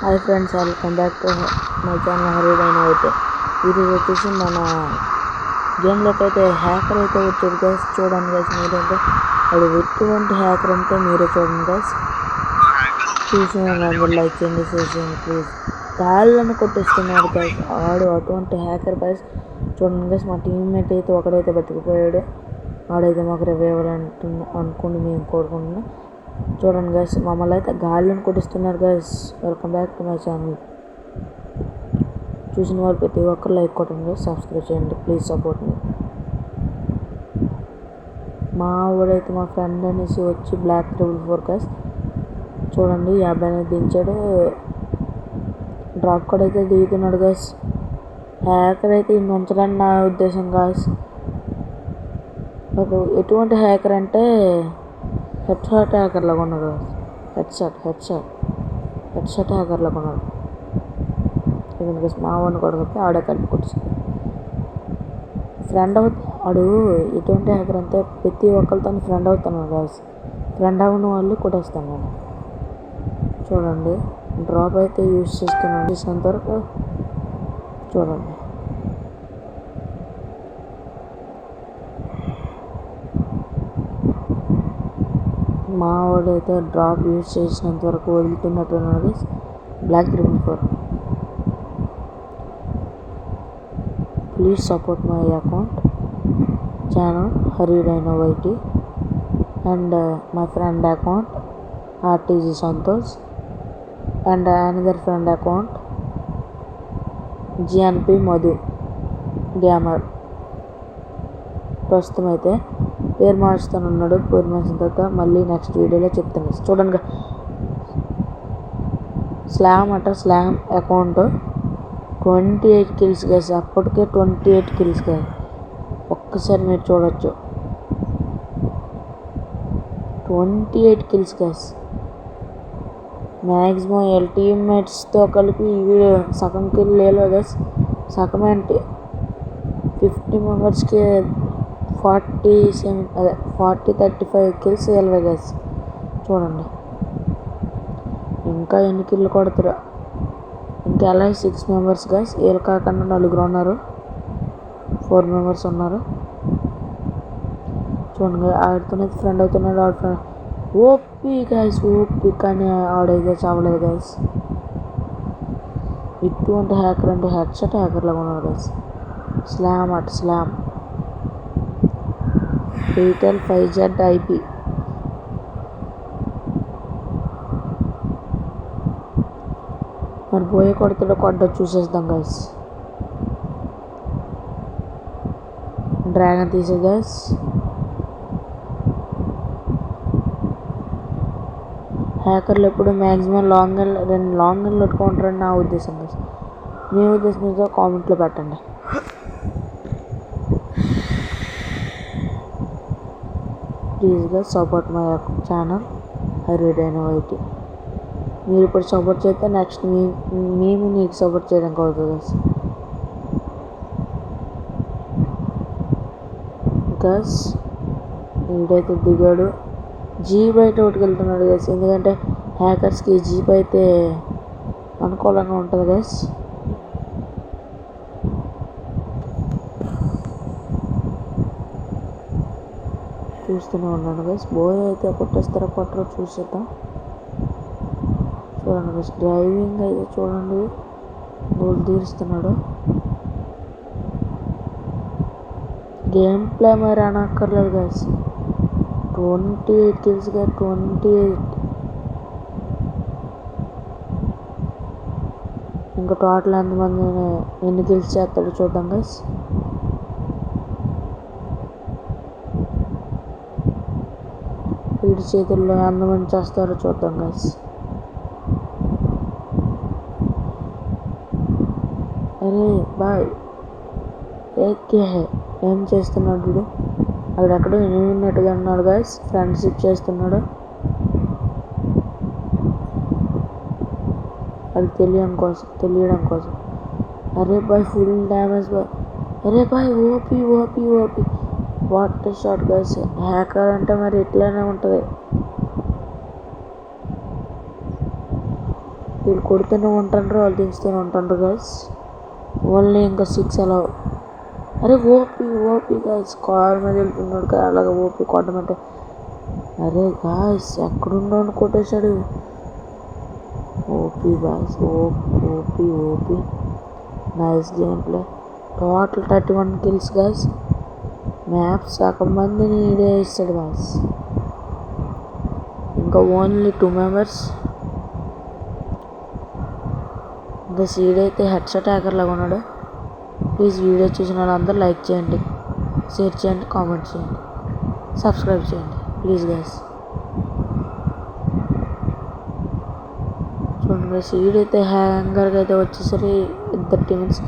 Hi friends, welcome back to my channel హరిడైనా. అయితే ఈరోజు వచ్చేసి మన గేమ్లోకి అయితే హ్యాకర్ అయితే వచ్చాడు గైస్. చూడండి గైస్, మీరంటే అది ఎటువంటి హ్యాకర్ అంటే మీరే చూడండి గైస్. చూసిన అందరూ లైక్ చేయండి, షేర్ చేయండి ప్లీజ్. కాళ్ళను కొట్టిస్తున్నాడు గైస్, ఆడు అటువంటి హ్యాకర్ గైస్. చూడండి గైస్, మా టీమ్మేట్ అయితే ఒకడైతే బతికిపోయాడు. ఆడైతే మాకు రివైవ్ అనుకుని మేము కోరుకుంటున్నాం. చూడండి గైస్, మమ్మల్ని అయితే గాలిని కొట్టిస్తున్నారు guys. Welcome back to my channel. చూసిన వారు ప్రతి ఒక్కరు లైక్ కొట్టండి గైస్, సబ్స్క్రైబ్ చేయండి ప్లీజ్, సపోర్ట్ మీ. మా వాడైతే మా ఫ్రెండ్ అనేసి వచ్చి బ్లాక్ 4 గైస్. చూడండి 50 అనేది దించాడు. డ్రాప్ కూడా అయితే దిగుతున్నాడు గైస్. హ్యాకర్ అయితే ఇన్ని ఉంచడానికి నా ఉద్దేశం గైస్. ఎటువంటి హ్యాకర్ అంటే హెడ్ షాట్ హ్యాకర్ లాగా ఉన్నాడు. హెడ్ షాట్ హ్యాకర్ లాగా ఉన్నాడు. ఎందుకంటే మా వాడిని కొడుకు ఆడే కలిపి కొట్టింది. ఫ్రెండ్ ఆడు ఎటువంటి హ్యాకర్ అంటే ప్రతి ఒక్కరితో ఫ్రెండ్ అవుతున్నాడు గాయస్. ఫ్రెండ్ అవ్వని వాళ్ళు కొట్టేస్తాను. చూడండి, డ్రాప్ అయితే యూజ్ చేస్తున్నాను. చేసినంత వరకు చూడండి. మా వాడైతే డ్రాప్ యూజ్ చేసినంత వరకు వదులుతున్నట్టున్నది. Block 4. Please support my account channel హరిడైనా YT and my friend account RTG Santosh and another friend account GNP Madhu gamer. ప్రస్తుతం అయితే పేరు మార్చుతానున్నాడు. పేరు మార్చిన తర్వాత మళ్ళీ నెక్స్ట్ వీడియోలో చెప్తాను. చూడండి, స్లామ్ అకౌంట్ 28 కిల్స్ గైస్. అప్పటికే 28 కిల్స్ గైస్. ఒక్కసారి మీరు చూడొచ్చు, 28 కిల్స్ గైస్. మ్యాక్సిమం టీమ్మేట్స్తో కలిపి ఈ వీడియో సగం కిల్ లేలో గైస్. సగం అంటే 50 మెంబర్స్కి 35 కిల్స్ వెళ్ళవే గైస్. చూడండి ఇంకా ఎన్ని కిల్లు కొడతారు. ఇంకా ఎలా 6 మెంబర్స్ గైస్. వీళ్ళు కాకుండా 4 ఉన్నారు, 4 మెంబర్స్ ఉన్నారు. చూడండి, ఆడుతున్నది ఫ్రెండ్ అవుతున్నాడు. ఆడు ఫ్రెండ్ ఓపీ గైస్, ఓపీ. కానీ ఆడైతే చావలేదు గైస్. ఇటువంటి హ్యాకర్ అంటే హెడ్ షాట్ హ్యాకర్ లాగా ఉన్నాడు guys. Slam Airtel 5Z IP. మరి పోయే కొడతాడో కొడ్డ చూసేద్దాం గైస్. డ్రాగన్ తీసే గైస్. హ్యాకర్లు ఎప్పుడు మ్యాక్సిమం లాంగ్ గన్ పెట్టుకుంటారని నా ఉద్దేశం గైస్. మీ ఉద్దేశంతో కామెంట్లో పెట్టండి. ప్లీజ్గా సపోర్ట్ మై ఛానల్ హరిడైనా వైటీ. మీరు ఇప్పుడు సపోర్ట్ చేస్తే నెక్స్ట్ మేము నీకు సపోర్ట్ చేయడానికి అవుతుంది గైస్. వీడైతే దిగాడు. జీప్ అయితే ఒకటికి వెళ్తున్నాడు గైస్. ఎందుకంటే హ్యాకర్స్కి జీప్ అయితే అనుకూలంగా ఉంటుంది గైస్. చూస్తూనే ఉన్నాను గైస్. బోయ్ అయితే కొట్టేస్తారో కొట్టరో చూసేద్దాం. చూడండి గైస్, డ్రైవింగ్ అయితే చూడండి, గోల్ తీరుస్తున్నాడు. గేమ్ ప్లే మరి అనక్కర్లేదు గైస్. 28 కిల్స్గా 28. ఇంకా టోటల్ ఎంతమంది ఎన్ని కిల్స్ చేస్తాడో చూద్దాం గైస్. వీడి చేతుల్లో ఎంతమంది చేస్తారో చూద్దాం గైస్. అరే బాయ్ ఏకే ఏం చేస్తున్నాడు వీడు? అక్కడెక్కడో ఉన్నట్టుగా ఉన్నాడు గైస్. ఫ్రెండ్షిప్ చేస్తున్నాడు. అది తెలియడం కోసం. అరే బాయ్ ఫుల్ డ్యామేజ్ బాయ్. అరే boy OP. What shot guys. Hacker అంటే మరి ఇట్లానే ఉంటుంది. వీళ్ళు కొడుతూనే ఉంటారు, వాళ్ళు దించుతూనే ఉంటారు గైస్. ఓన్లీ ఇంకా 6 అలా. అరే ఓపీ గైస్, కార్ మీద వెళ్తున్నాడు అలాగే ఓపీ కొట్టమంటే. అరే గాయస్ ఎక్కడున్నాను కొట్టేశాడు. OP guys, OP nice game play. Total 31 kills guys. Map సగం మందిని ఈడే ఇస్తాడు గాయస్. ఇంకా ఓన్లీ 2 మెంబర్స్. ఇంకా సీడైతే హెడ్ షాట్ హ్యాకర్ లాగా ఉన్నాడు. ప్లీజ్ వీడియో చూసిన వాళ్ళందరూ లైక్ చేయండి, షేర్ చేయండి, కామెంట్ చేయండి, సబ్స్క్రైబ్ చేయండి ప్లీజ్ గైస్. చూడండి గైస్, వీడైతే హ్యాంగర్గా అయితే వచ్చేసరి ఇద్దరు టీమ్స్.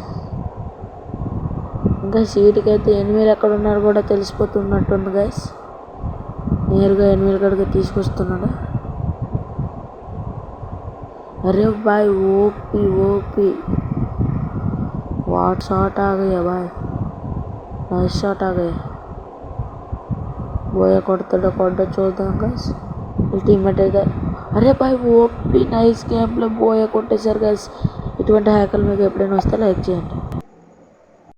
ఇంకా సీటుకి అయితే ఎనిమిది ఎక్కడ ఉన్నారు కూడా తెలిసిపోతున్నట్టుంది గైస్. నేరుగా ఎనిమిది కాడికి తీసుకొస్తున్నాడు. अरे भाई ओपी वाट शॉट आ गया भाई, नाइस शॉट आ गया. బోయ కొడతాడో చూద్దాం గైస్. ఈ టీమ్మేట్ అయితే అరే భాయ్ ఓపీ నైస్ గేమ్లో బోయ కొట్టేశారు గైస్. ఇటువంటి హ్యాకర్లు మీకు ఎప్పుడైనా వస్తే లైక్ చేయండి.